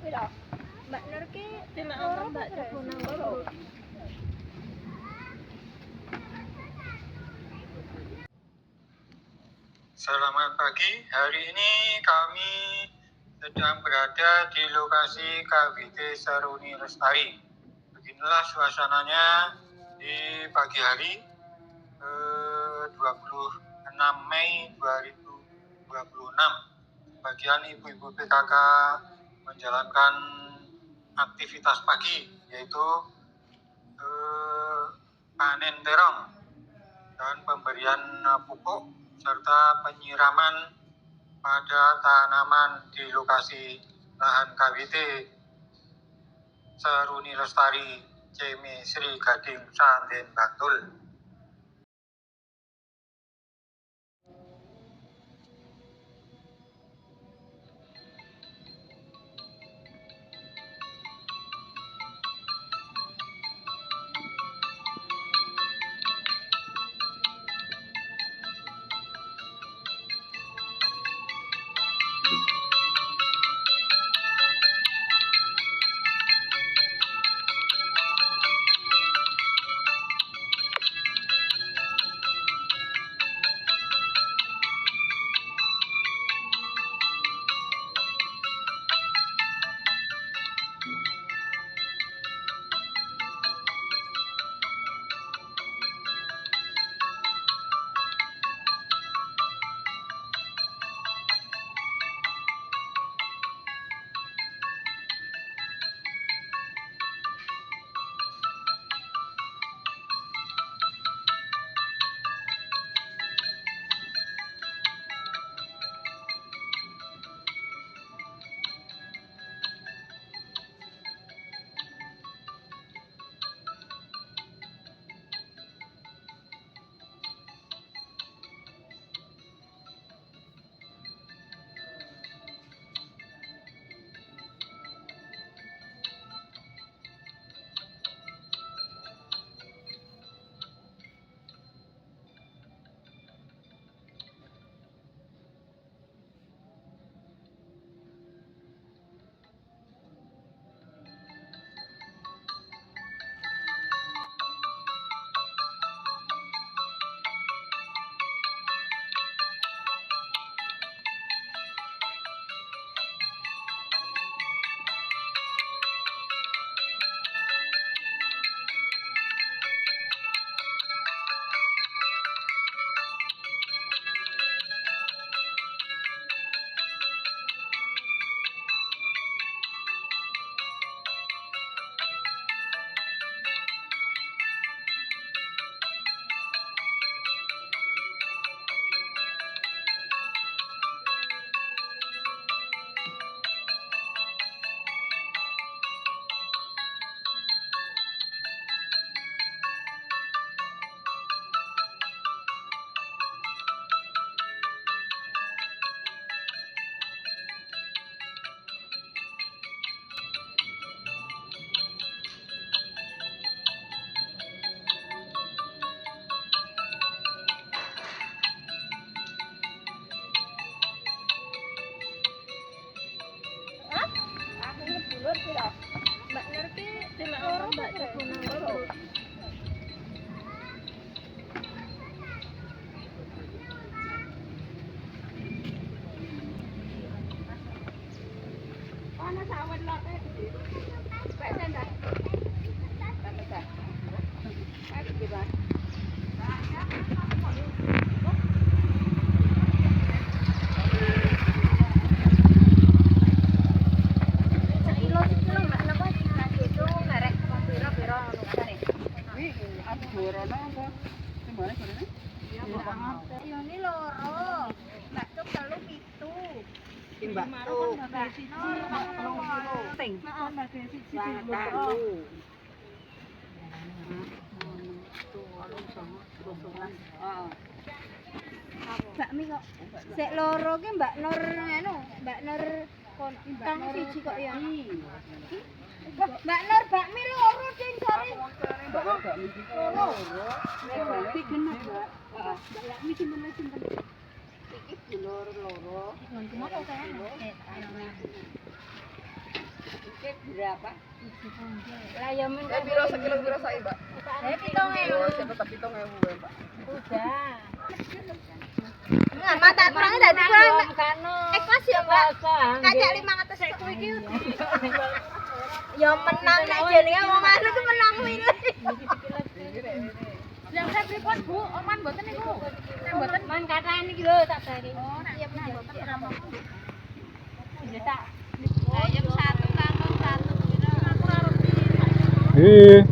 Mbak Nur ki loro Mbak Bonang loro. Selamat pagi, hari ini kami sedang berada di lokasi KWT Seruni Lestari. Beginilah suasananya di pagi hari 26 Mei 2026. Bagian ibu-ibu PKK menjalankan aktivitas pagi, yaitu panen terong dan pemberian pupuk serta penyiraman pada tanaman di lokasi lahan KWT Seruni Lestari Ceme Sri Gading Santen Bantul. Mbak Nur ki loro Mbak Bonang loro. Ana sawet lote. Pak Senda. Pak. Pak gimana? Ini loro, Mbak Cuk telu pitu. Mbak Cuk Mbak bakmi kok. Sik loro ki Mbak Nur anu, Mbak Nur kang siji kok ya. Mbak Nur bakmi loro ding sore. Loro. Bakmi genep, Mbak. Heeh. Bakmi kinten sinten? Iki loro. Ngono kok kaya. berapa? Lah ya men. Biro sekilo biro sae, Mbak. Siapa tapi 7.000, Mbak. Udah. Enggak, mata kurangnya dadi kurang. Ikhlas ya, Mbak. Kacak 500 ribu iki. Ya menang nek jenenge wong anu ku menang milih. Yang saya pripun, Bu? Oman mboten niku. Nek mboten man kathane iki lho tak bari. Oh, nek iya mboten rampung. Ya tak. Ayam 1 kangkung 1 pira. Iya.